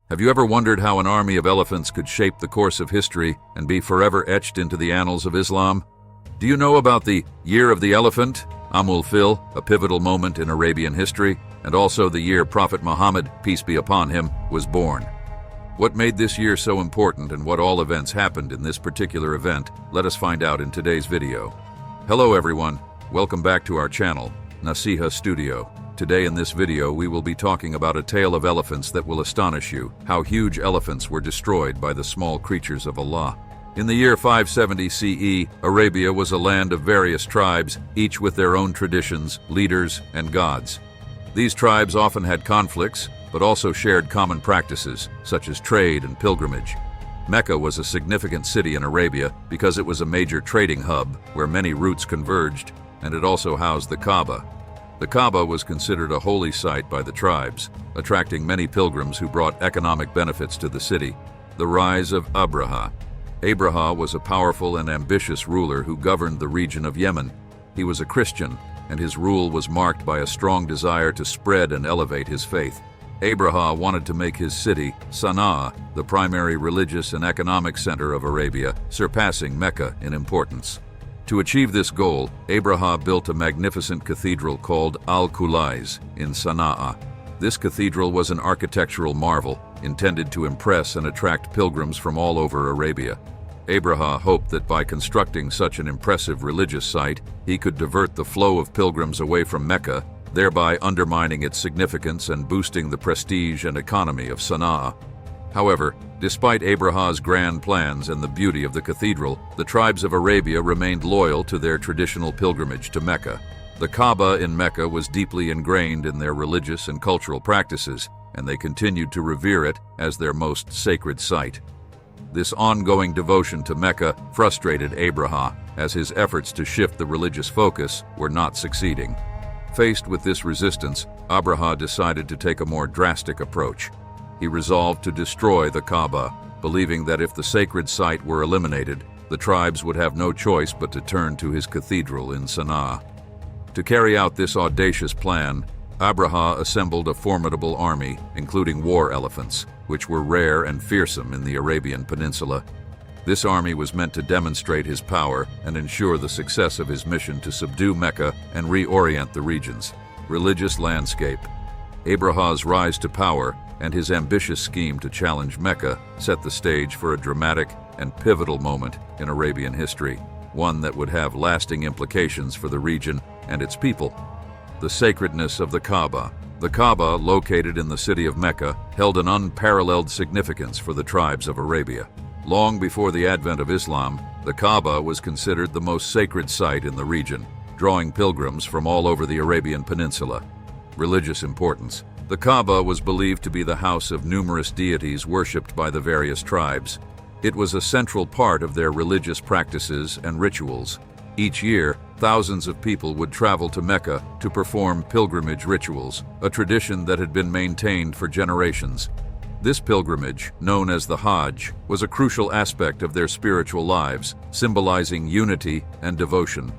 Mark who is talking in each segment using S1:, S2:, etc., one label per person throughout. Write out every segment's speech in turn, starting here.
S1: Have you ever wondered how an army of elephants could shape the course of history and be forever etched into the annals of Islam? Do you know about the Year of the Elephant, al-Fil, a pivotal moment in Arabian history, and also the year Prophet Muhammad, peace be upon him, was born? What made this year so important and what all events happened in this particular event, let us find out in today's video. Hello everyone, welcome back to our channel, Naseeha Studio. Today in this video we will be talking about a tale of elephants that will astonish you, how huge elephants were destroyed by the small creatures of Allah. In the year 570 CE, Arabia was a land of various tribes, each with their own traditions, leaders, and gods. These tribes often had conflicts, but also shared common practices, such as trade and pilgrimage. Mecca was a significant city in Arabia because it was a major trading hub where many routes converged, and it also housed the Kaaba. The Kaaba was considered a holy site by the tribes, attracting many pilgrims who brought economic benefits to the city. The Rise of Abraha. Abraha was a powerful and ambitious ruler who governed the region of Yemen. He was a Christian, and his rule was marked by a strong desire to spread and elevate his faith. Abraha wanted to make his city, Sana'a, the primary religious and economic center of Arabia, surpassing Mecca in importance. To achieve this goal, Abraha built a magnificent cathedral called al-Qulais in Sana'a. This cathedral was an architectural marvel, intended to impress and attract pilgrims from all over Arabia. Abraha hoped that by constructing such an impressive religious site, he could divert the flow of pilgrims away from Mecca, thereby undermining its significance and boosting the prestige and economy of Sana'a. However, despite Abraha's grand plans and the beauty of the cathedral, the tribes of Arabia remained loyal to their traditional pilgrimage to Mecca. The Kaaba in Mecca was deeply ingrained in their religious and cultural practices, and they continued to revere it as their most sacred site. This ongoing devotion to Mecca frustrated Abraha, as his efforts to shift the religious focus were not succeeding. Faced with this resistance, Abraha decided to take a more drastic approach. He resolved to destroy the Kaaba, believing that if the sacred site were eliminated, the tribes would have no choice but to turn to his cathedral in Sana'a. To carry out this audacious plan, Abraha assembled a formidable army, including war elephants, which were rare and fearsome in the Arabian Peninsula. This army was meant to demonstrate his power and ensure the success of his mission to subdue Mecca and reorient the region's religious landscape. Abraha's rise to power and his ambitious scheme to challenge Mecca set the stage for a dramatic and pivotal moment in Arabian history, one that would have lasting implications for the region and its people. The sacredness of the Kaaba. The Kaaba, located in the city of Mecca, held an unparalleled significance for the tribes of Arabia. Long before the advent of Islam, the Kaaba was considered the most sacred site in the region, drawing pilgrims from all over the Arabian Peninsula. Religious importance. The Kaaba was believed to be the house of numerous deities worshipped by the various tribes. It was a central part of their religious practices and rituals. Each year, thousands of people would travel to Mecca to perform pilgrimage rituals, a tradition that had been maintained for generations. This pilgrimage, known as the Hajj, was a crucial aspect of their spiritual lives, symbolizing unity and devotion.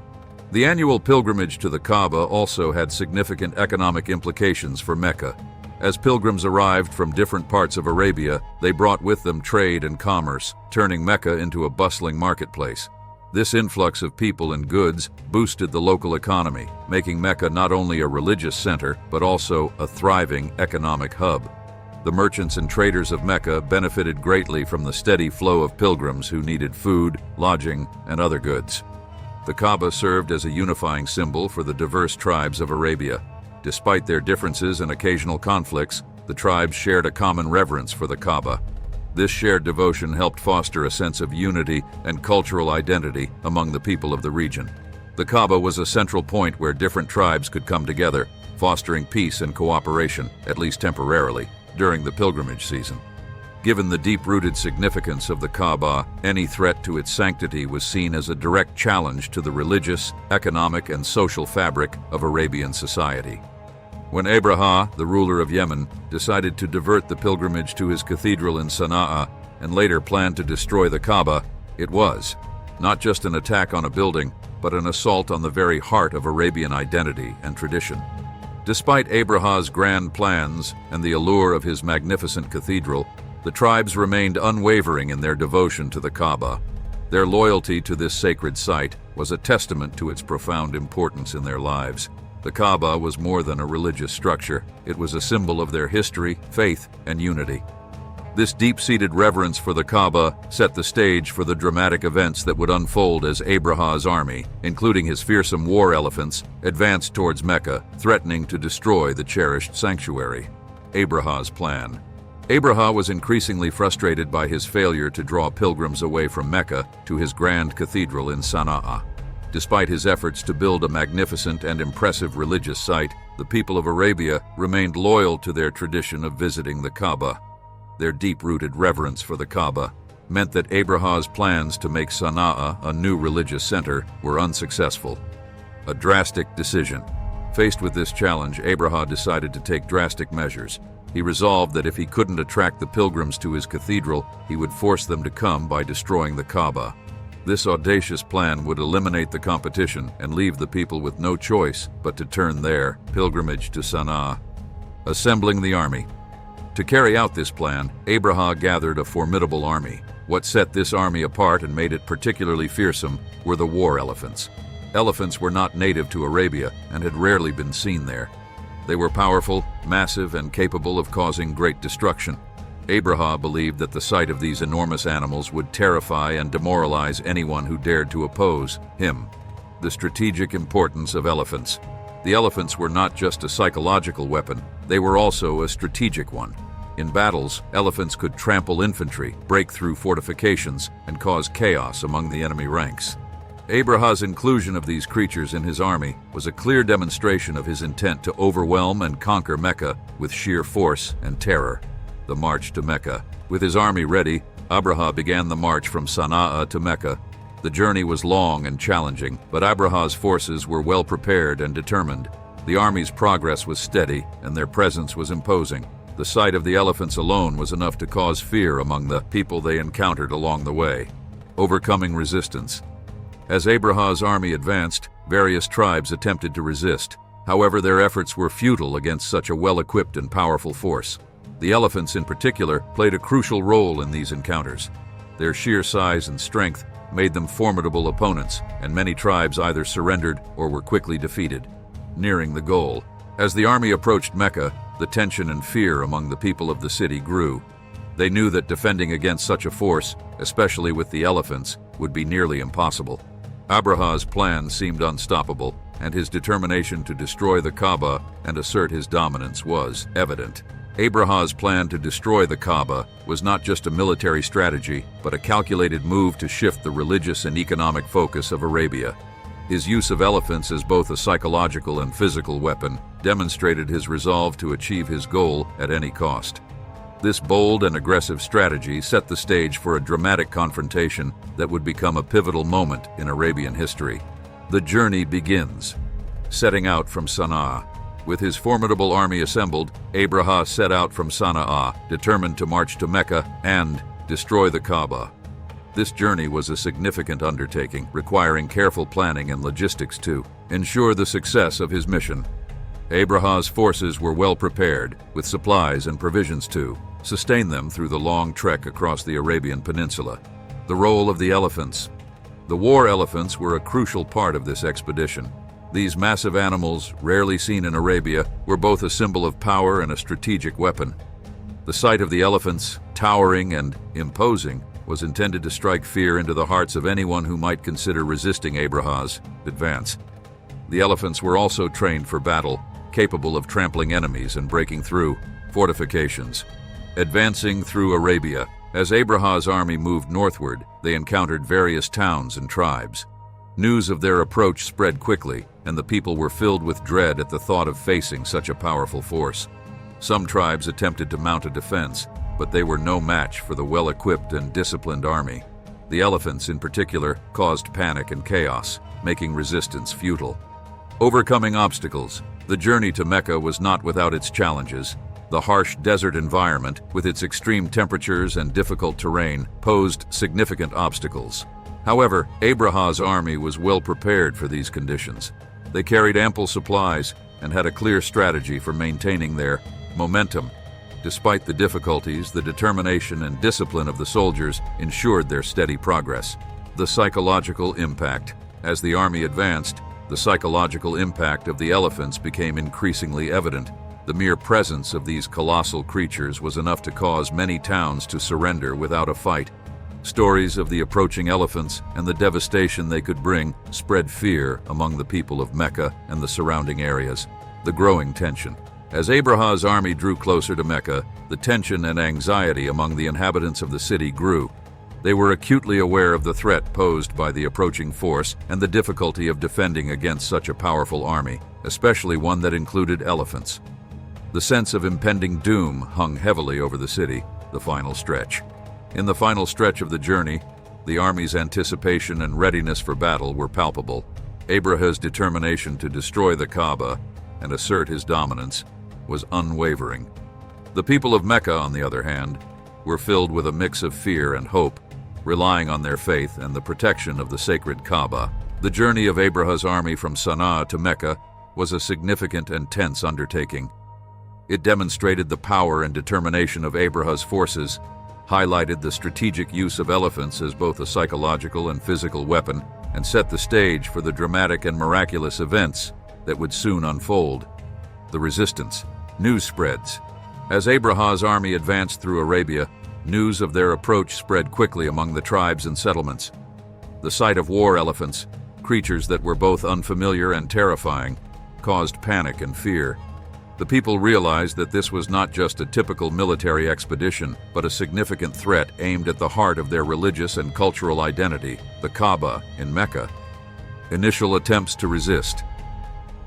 S1: The annual pilgrimage to the Kaaba also had significant economic implications for Mecca. As pilgrims arrived from different parts of Arabia, they brought with them trade and commerce, turning Mecca into a bustling marketplace. This influx of people and goods boosted the local economy, making Mecca not only a religious center, but also a thriving economic hub. The merchants and traders of Mecca benefited greatly from the steady flow of pilgrims who needed food, lodging, and other goods. The Kaaba served as a unifying symbol for the diverse tribes of Arabia. Despite their differences and occasional conflicts, the tribes shared a common reverence for the Kaaba. This shared devotion helped foster a sense of unity and cultural identity among the people of the region. The Kaaba was a central point where different tribes could come together, fostering peace and cooperation, at least temporarily, during the pilgrimage season. Given the deep-rooted significance of the Kaaba, any threat to its sanctity was seen as a direct challenge to the religious, economic, and social fabric of Arabian society. When Abraha, the ruler of Yemen, decided to divert the pilgrimage to his cathedral in Sana'a and later planned to destroy the Kaaba, it was not just an attack on a building, but an assault on the very heart of Arabian identity and tradition. Despite Abraha's grand plans and the allure of his magnificent cathedral, the tribes remained unwavering in their devotion to the Kaaba. Their loyalty to this sacred site was a testament to its profound importance in their lives. The Kaaba was more than a religious structure. It was a symbol of their history, faith, and unity. This deep-seated reverence for the Kaaba set the stage for the dramatic events that would unfold as Abraha's army, including his fearsome war elephants, advanced towards Mecca, threatening to destroy the cherished sanctuary. Abraha's plan. Abraha was increasingly frustrated by his failure to draw pilgrims away from Mecca to his grand cathedral in Sana'a. Despite his efforts to build a magnificent and impressive religious site, the people of Arabia remained loyal to their tradition of visiting the Kaaba. Their deep-rooted reverence for the Kaaba meant that Abraha's plans to make Sana'a a new religious center were unsuccessful. A drastic decision. Faced with this challenge, Abraha decided to take drastic measures. He resolved that if he couldn't attract the pilgrims to his cathedral, he would force them to come by destroying the Kaaba. This audacious plan would eliminate the competition and leave the people with no choice but to turn their pilgrimage to Sana'a. Assembling the army. To carry out this plan, Abraha gathered a formidable army. What set this army apart and made it particularly fearsome were the war elephants. Elephants were not native to Arabia and had rarely been seen there. They were powerful, massive, and capable of causing great destruction. Abraha believed that the sight of these enormous animals would terrify and demoralize anyone who dared to oppose him. The strategic importance of elephants. The elephants were not just a psychological weapon, they were also a strategic one. In battles, elephants could trample infantry, break through fortifications, and cause chaos among the enemy ranks. Abraha's inclusion of these creatures in his army was a clear demonstration of his intent to overwhelm and conquer Mecca with sheer force and terror. The march to Mecca. With his army ready, Abraha began the march from Sana'a to Mecca. The journey was long and challenging, but Abraha's forces were well prepared and determined. The army's progress was steady, and their presence was imposing. The sight of the elephants alone was enough to cause fear among the people they encountered along the way. Overcoming resistance. As Abraha's army advanced, various tribes attempted to resist. However, their efforts were futile against such a well-equipped and powerful force. The elephants in particular played a crucial role in these encounters. Their sheer size and strength made them formidable opponents, and many tribes either surrendered or were quickly defeated. Nearing the goal. As the army approached Mecca, the tension and fear among the people of the city grew. They knew that defending against such a force, especially with the elephants, would be nearly impossible. Abraha's plan seemed unstoppable, and his determination to destroy the Kaaba and assert his dominance was evident. Abraha's plan to destroy the Kaaba was not just a military strategy, but a calculated move to shift the religious and economic focus of Arabia. His use of elephants as both a psychological and physical weapon demonstrated his resolve to achieve his goal at any cost. This bold and aggressive strategy set the stage for a dramatic confrontation that would become a pivotal moment in Arabian history. The journey begins. Setting out from Sana'a. With his formidable army assembled, Abraha set out from Sana'a, determined to march to Mecca and destroy the Kaaba. This journey was a significant undertaking, requiring careful planning and logistics to ensure the success of his mission. Abraha's forces were well prepared, with supplies and provisions to sustain them through the long trek across the Arabian Peninsula. The role of the elephants. The war elephants were a crucial part of this expedition. These massive animals, rarely seen in Arabia, were both a symbol of power and a strategic weapon. The sight of the elephants, towering and imposing, was intended to strike fear into the hearts of anyone who might consider resisting Abraha's advance. The elephants were also trained for battle, capable of trampling enemies and breaking through fortifications. Advancing through Arabia, as Abraha's army moved northward, they encountered various towns and tribes. News of their approach spread quickly, and the people were filled with dread at the thought of facing such a powerful force. Some tribes attempted to mount a defense, but they were no match for the well-equipped and disciplined army. The elephants, in particular, caused panic and chaos, making resistance futile. Overcoming obstacles. The journey to Mecca was not without its challenges. The harsh desert environment, with its extreme temperatures and difficult terrain, posed significant obstacles. However, Abraha's army was well prepared for these conditions. They carried ample supplies, and had a clear strategy for maintaining their momentum. Despite the difficulties, the determination and discipline of the soldiers ensured their steady progress. The psychological impact. As the army advanced, the psychological impact of the elephants became increasingly evident. The mere presence of these colossal creatures was enough to cause many towns to surrender without a fight. Stories of the approaching elephants and the devastation they could bring spread fear among the people of Mecca and the surrounding areas. The growing tension. As Abraha's army drew closer to Mecca, the tension and anxiety among the inhabitants of the city grew. They were acutely aware of the threat posed by the approaching force and the difficulty of defending against such a powerful army, especially one that included elephants. The sense of impending doom hung heavily over the city, the final stretch. In the final stretch of the journey, the army's anticipation and readiness for battle were palpable. Abraha's determination to destroy the Kaaba and assert his dominance was unwavering. The people of Mecca, on the other hand, were filled with a mix of fear and hope, relying on their faith and the protection of the sacred Kaaba. The journey of Abraha's army from Sana'a to Mecca was a significant and tense undertaking. It demonstrated the power and determination of Abraha's forces, highlighted the strategic use of elephants as both a psychological and physical weapon, and set the stage for the dramatic and miraculous events that would soon unfold. The resistance. News spreads. As Abraha's army advanced through Arabia, news of their approach spread quickly among the tribes and settlements. The sight of war elephants, creatures that were both unfamiliar and terrifying, caused panic and fear. The people realized that this was not just a typical military expedition, but a significant threat aimed at the heart of their religious and cultural identity, the Kaaba in Mecca. Initial attempts to resist.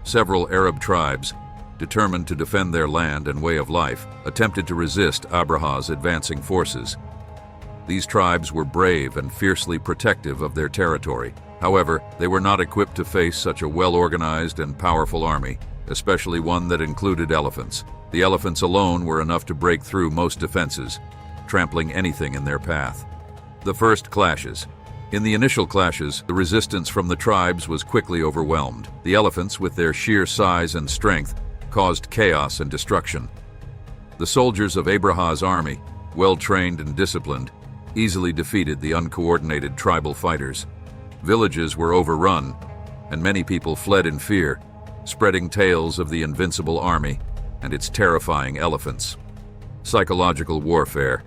S1: Several Arab tribes, determined to defend their land and way of life, attempted to resist Abraha's advancing forces. These tribes were brave and fiercely protective of their territory. However, they were not equipped to face such a well-organized and powerful army, especially one that included elephants. The elephants alone were enough to break through most defenses, trampling anything in their path. The first clashes. In the initial clashes, the resistance from the tribes was quickly overwhelmed. The elephants, with their sheer size and strength, caused chaos and destruction. The soldiers of Abraha's army, well-trained and disciplined, easily defeated the uncoordinated tribal fighters. Villages were overrun, and many people fled in fear, spreading tales of the invincible army and its terrifying elephants. Psychological warfare.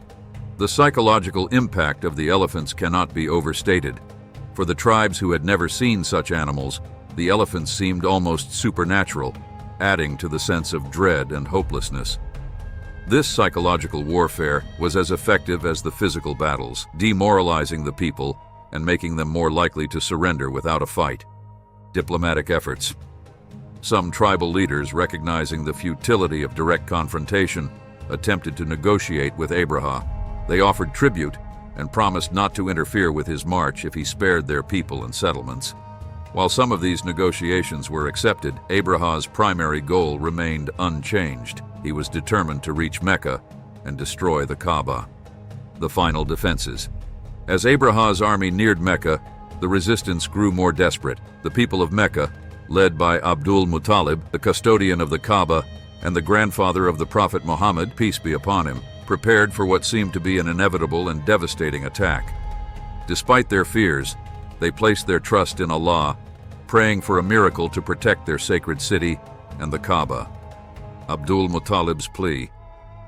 S1: The psychological impact of the elephants cannot be overstated. For the tribes who had never seen such animals, the elephants seemed almost supernatural, adding to the sense of dread and hopelessness. This psychological warfare was as effective as the physical battles, demoralizing the people and making them more likely to surrender without a fight. Diplomatic efforts. Some tribal leaders, recognizing the futility of direct confrontation, attempted to negotiate with Abraha. They offered tribute and promised not to interfere with his march if he spared their people and settlements. While some of these negotiations were accepted, Abraha's primary goal remained unchanged. He was determined to reach Mecca and destroy the Kaaba. The final defenses. As Abraha's army neared Mecca, the resistance grew more desperate. The people of Mecca, led by Abdul-Muttalib, the custodian of the Kaaba and the grandfather of the Prophet Muhammad, peace be upon him, prepared for what seemed to be an inevitable and devastating attack. Despite their fears, they placed their trust in Allah, praying for a miracle to protect their sacred city and the Kaaba. AbdulMuttalibsPlea.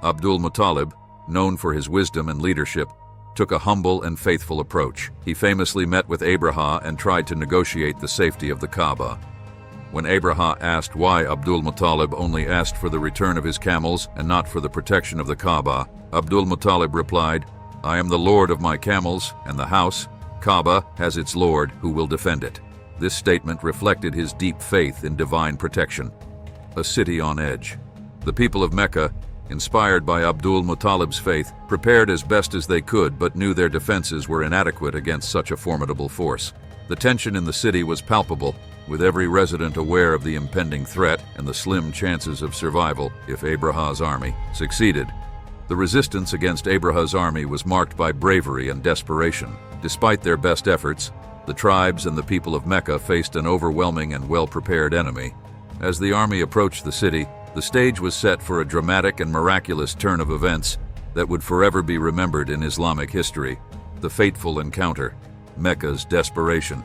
S1: Abdul-Muttalib, known for his wisdom and leadership, took a humble and faithful approach. He famously met with Abraha and tried to negotiate the safety of the Kaaba. When Abraha asked why Abdul-Muttalib only asked for the return of his camels and not for the protection of the Kaaba, Abdul-Muttalib replied, "I am the lord of my camels, and the house, Kaaba, has its lord who will defend it." This statement reflected his deep faith in divine protection. A city on edge. The people of Mecca, inspired by Abdul-Muttalib's faith, prepared as best as they could but knew their defenses were inadequate against such a formidable force. The tension in the city was palpable, with every resident aware of the impending threat and the slim chances of survival if Abraha's army succeeded. The resistance against Abraha's army was marked by bravery and desperation. Despite their best efforts, the tribes and the people of Mecca faced an overwhelming and well-prepared enemy. As the army approached the city, the stage was set for a dramatic and miraculous turn of events that would forever be remembered in Islamic history: the Fateful Encounter, Mecca's desperation.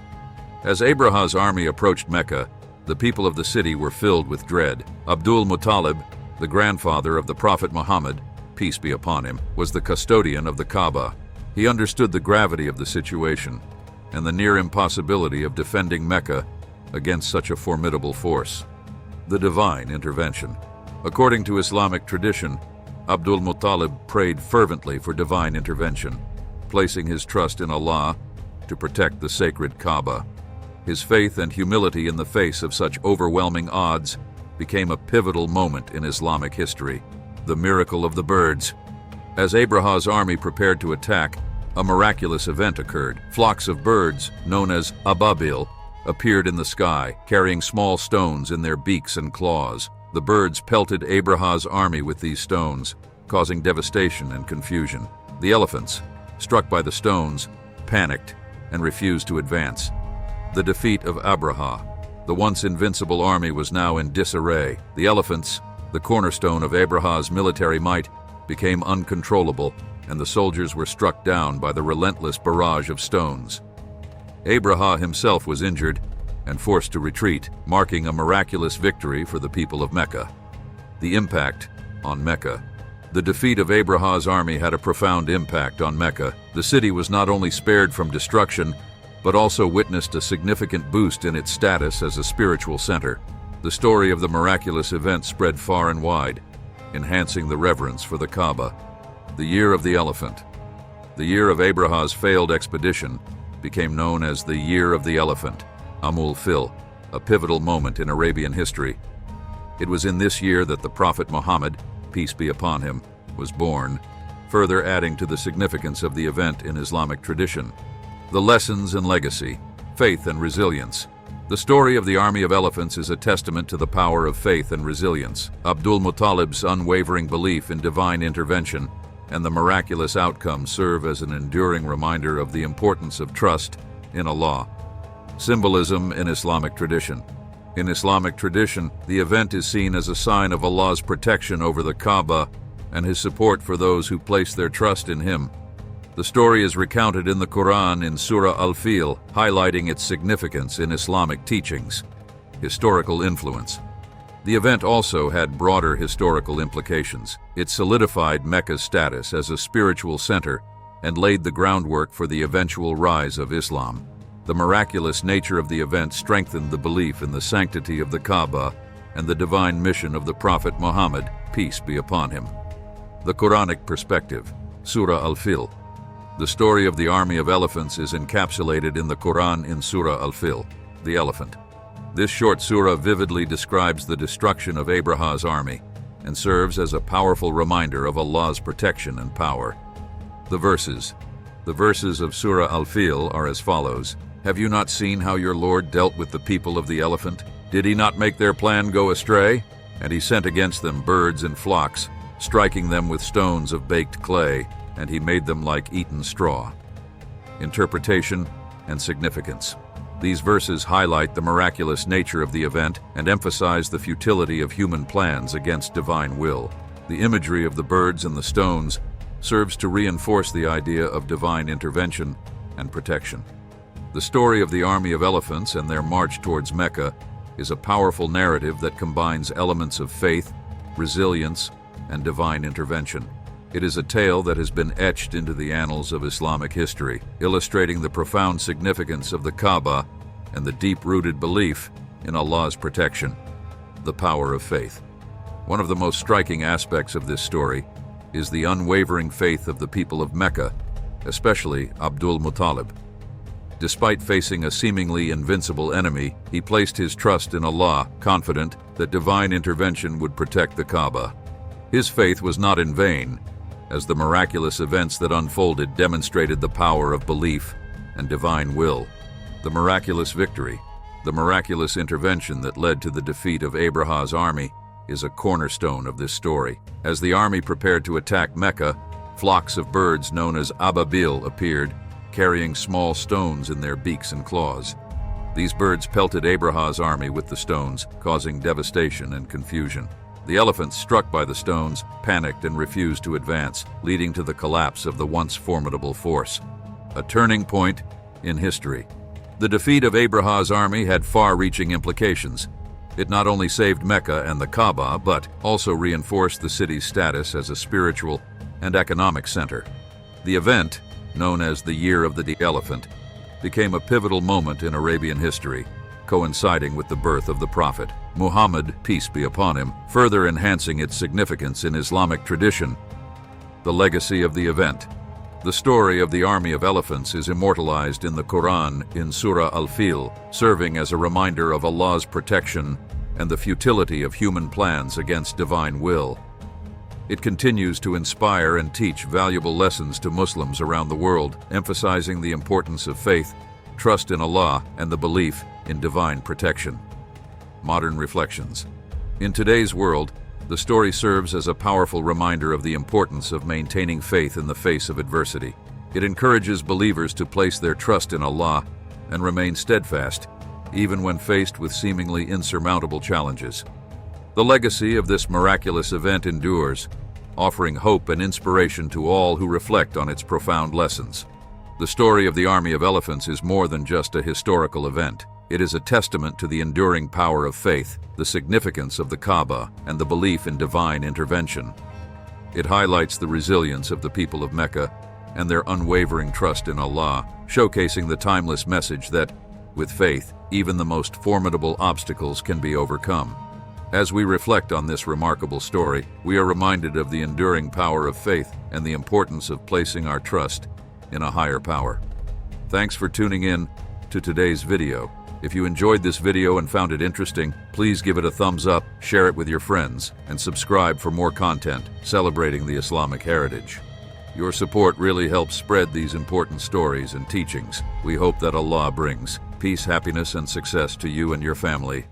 S1: As Abraha's army approached Mecca, the people of the city were filled with dread. Abdul-Muttalib, the grandfather of the Prophet Muhammad, peace be upon him, was the custodian of the Kaaba. He understood the gravity of the situation and the near impossibility of defending Mecca against such a formidable force. The divine intervention. According to Islamic tradition, Abdul-Muttalib prayed fervently for divine intervention, placing his trust in Allah to protect the sacred Kaaba. His faith and humility in the face of such overwhelming odds became a pivotal moment in Islamic history: the miracle of the birds. As Abraha's army prepared to attack, a miraculous event occurred. Flocks of birds, known as ababil, appeared in the sky, carrying small stones in their beaks and claws. The birds pelted Abraha's army with these stones, causing devastation and confusion. The elephants, struck by the stones, panicked and refused to advance. The defeat of Abraha. The once invincible army was now in disarray. The elephants, the cornerstone of Abraha's military might, became uncontrollable, and the soldiers were struck down by the relentless barrage of stones. Abraha himself was injured and forced to retreat, marking a miraculous victory for the people of Mecca. The impact on Mecca. The defeat of Abraha's army had a profound impact on Mecca. The city was not only spared from destruction, but also witnessed a significant boost in its status as a spiritual center. The story of the miraculous event spread far and wide, enhancing the reverence for the Kaaba. The Year of the Elephant. The year of Abraha's failed expedition became known as the Year of the Elephant, al-Fil, a pivotal moment in Arabian history. It was in this year that the Prophet Muhammad, peace be upon him, was born, further adding to the significance of the event in Islamic tradition. The lessons and legacy, faith and resilience. The story of the Army of Elephants is a testament to the power of faith and resilience. Abdul-Muttalib's unwavering belief in divine intervention and the miraculous outcome serve as an enduring reminder of the importance of trust in Allah. Symbolism in Islamic tradition. In Islamic tradition, the event is seen as a sign of Allah's protection over the Kaaba and His support for those who place their trust in Him. The story is recounted in the Qur'an in Surah al-Fil, highlighting its significance in Islamic teachings. Historical influence. The event also had broader historical implications. It solidified Mecca's status as a spiritual center and laid the groundwork for the eventual rise of Islam. The miraculous nature of the event strengthened the belief in the sanctity of the Kaaba and the divine mission of the Prophet Muhammad, peace be upon him. The Quranic Perspective. Surah al-Fil. The story of the Army of Elephants is encapsulated in the Qur'an in Surah al-Fil, the elephant. This short surah vividly describes the destruction of Abraha's army and serves as a powerful reminder of Allah's protection and power. The verses. The verses of Surah al-Fil are as follows: Have you not seen how your Lord dealt with the people of the elephant? Did He not make their plan go astray? And He sent against them birds in flocks, striking them with stones of baked clay, and He made them like eaten straw. Interpretation and significance. These verses highlight the miraculous nature of the event and emphasize the futility of human plans against divine will. The imagery of the birds and the stones serves to reinforce the idea of divine intervention and protection. The story of the Army of Elephants and their march towards Mecca is a powerful narrative that combines elements of faith, resilience, and divine intervention. It is a tale that has been etched into the annals of Islamic history, illustrating the profound significance of the Kaaba and the deep-rooted belief in Allah's protection. The power of faith. One of the most striking aspects of this story is the unwavering faith of the people of Mecca, especially Abdul-Muttalib. Despite facing a seemingly invincible enemy, he placed his trust in Allah, confident that divine intervention would protect the Kaaba. His faith was not in vain, as the miraculous events that unfolded demonstrated the power of belief and divine will. The miraculous victory, the miraculous intervention that led to the defeat of Abraha's army, is a cornerstone of this story. As the army prepared to attack Mecca, flocks of birds known as ababil appeared, carrying small stones in their beaks and claws. These birds pelted Abraha's army with the stones, causing devastation and confusion. The elephants, struck by the stones, panicked and refused to advance, leading to the collapse of the once formidable force. A turning point in history. The defeat of Abraha's army had far-reaching implications. It not only saved Mecca and the Kaaba, but also reinforced the city's status as a spiritual and economic center. The event, known as the Year of the Elephant, became a pivotal moment in Arabian history, coinciding with the birth of the Prophet Muhammad, peace be upon him, further enhancing its significance in Islamic tradition. The legacy of the event. The story of the army of elephants is immortalized in the Qur'an in Surah al-Fil, serving as a reminder of Allah's protection and the futility of human plans against divine will. It continues to inspire and teach valuable lessons to Muslims around the world, emphasizing the importance of faith, trust in Allah, and the belief in divine protection. Modern reflections. In today's world, the story serves as a powerful reminder of the importance of maintaining faith in the face of adversity. It encourages believers to place their trust in Allah and remain steadfast, even when faced with seemingly insurmountable challenges. The legacy of this miraculous event endures, offering hope and inspiration to all who reflect on its profound lessons. The story of the Army of Elephants is more than just a historical event. It is a testament to the enduring power of faith, the significance of the Kaaba, and the belief in divine intervention. It highlights the resilience of the people of Mecca and their unwavering trust in Allah, showcasing the timeless message that, with faith, even the most formidable obstacles can be overcome. As we reflect on this remarkable story, we are reminded of the enduring power of faith and the importance of placing our trust in a higher power. Thanks for tuning in to today's video. If you enjoyed this video and found it interesting, please give it a thumbs up, share it with your friends, and subscribe for more content celebrating the Islamic heritage. Your support really helps spread these important stories and teachings. We hope that Allah brings peace, happiness, and success to you and your family.